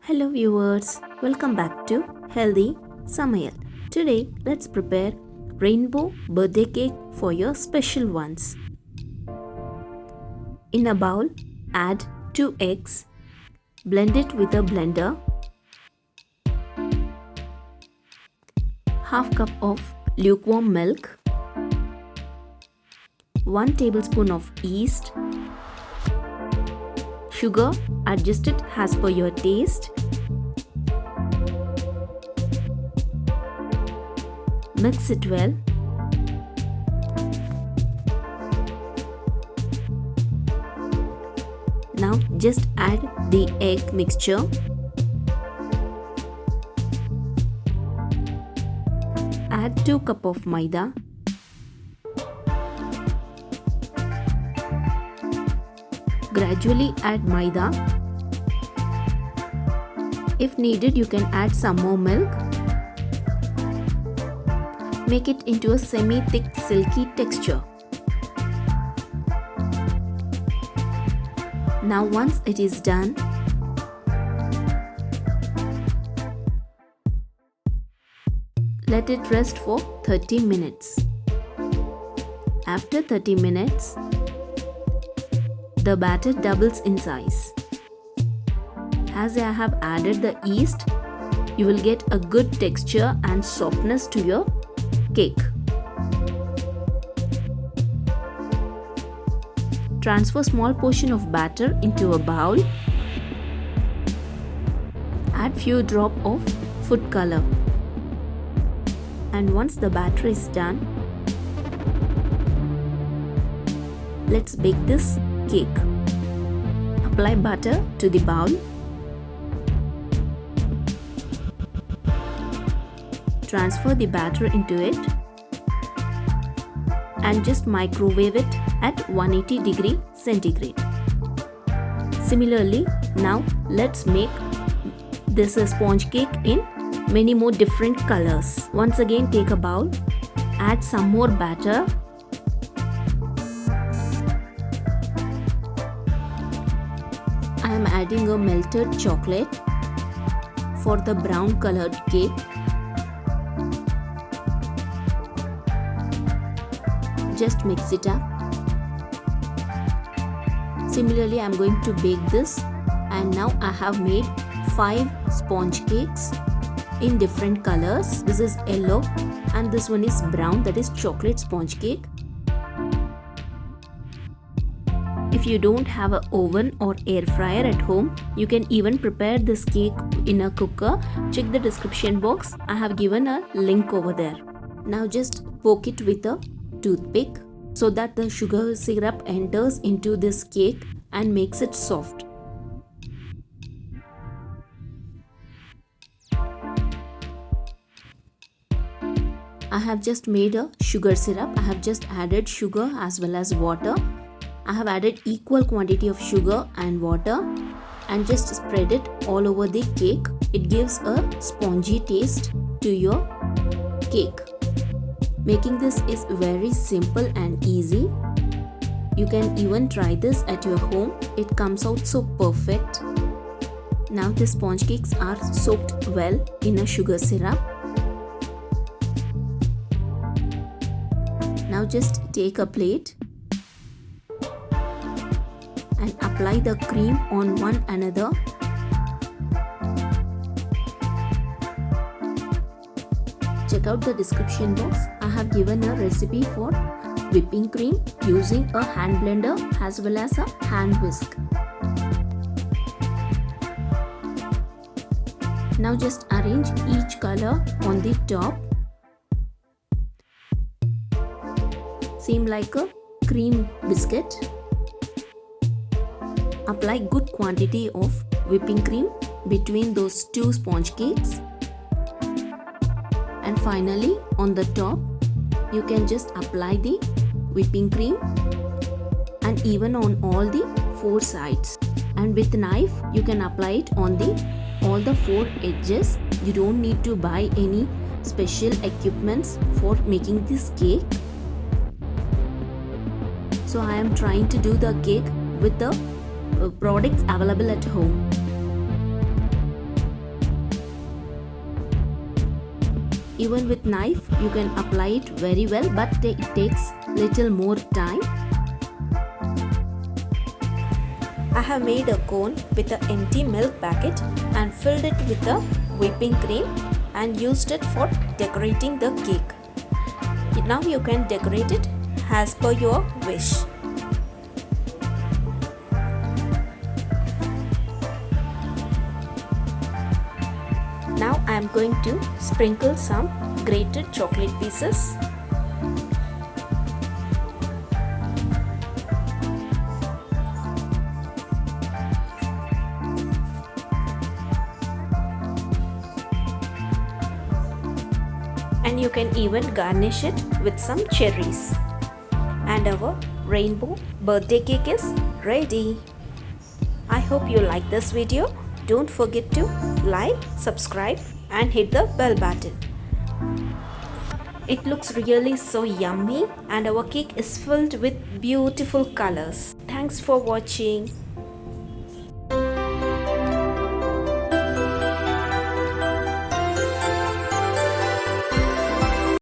Hello viewers, welcome back to Healthy Samayal. Today let's prepare rainbow birthday cake for your special ones. In a bowl, add 2 eggs, blend it with a blender, half cup of lukewarm milk, 1 tablespoon of yeast, sugar adjusted as per your taste. Mix it well. Now just add the egg mixture. Add 2 cups of maida. Gradually add maida. If needed, you can add some more milk. Make it into a semi-thick silky texture. Now once it is done, let it rest for 30 minutes. After 30 minutes, the batter doubles in size. As I have added the yeast, you will get a good texture and softness to your cake. Transfer small portion of batter into a bowl. Add few drop of food color. And once the batter is done, let's bake this cake. Apply butter to the bowl. Transfer the batter into it and just microwave it at 180 centigrade. Similarly, now let's make this a sponge cake in many more different colors. Once again, take a bowl, add some more batter. I am adding a melted chocolate for the brown colored cake. Just mix it up. Similarly, I am going to bake this, and now I have made 5 sponge cakes in different colors. This is yellow and this one is brown, that is chocolate sponge cake. If you don't have an oven or air fryer at home, you can even prepare this cake in a cooker. Check the description box. I have given a link over there. Now just poke it with a toothpick so that the sugar syrup enters into this cake and makes it soft. I have just made a sugar syrup. I have just added sugar as well as water. I have added equal quantity of sugar and water and just spread it all over the cake. It gives a spongy taste to your cake. Making this is very simple and easy. You can even try this at your home. It comes out so perfect. Now the sponge cakes are soaked well in a sugar syrup. Now just take a plate and apply the cream on one another. Check out the description box. I have given a recipe for whipping cream using a hand blender as well as a hand whisk. Now just arrange each color on the top. Seem like a cream biscuit. Apply good quantity of whipping cream between those 2 sponge cakes. And finally, on the top, you can just apply the whipping cream and even on all the 4 sides. And with a knife, you can apply it on all the 4 edges. You don't need to buy any special equipments for making this cake. So I am trying to do the cake with the products available at home. Even with knife you can apply it very well, but it takes little more time. I have made a cone with an empty milk packet and filled it with the whipping cream and used it for decorating the cake. Now you can decorate it as per your wish. Now I am going to sprinkle some grated chocolate pieces. And you can even garnish it with some cherries. And our rainbow birthday cake is ready. I hope you like this video. Don't forget to like, subscribe and hit the bell button. It looks really so yummy and our cake is filled with beautiful colors. Thanks for watching.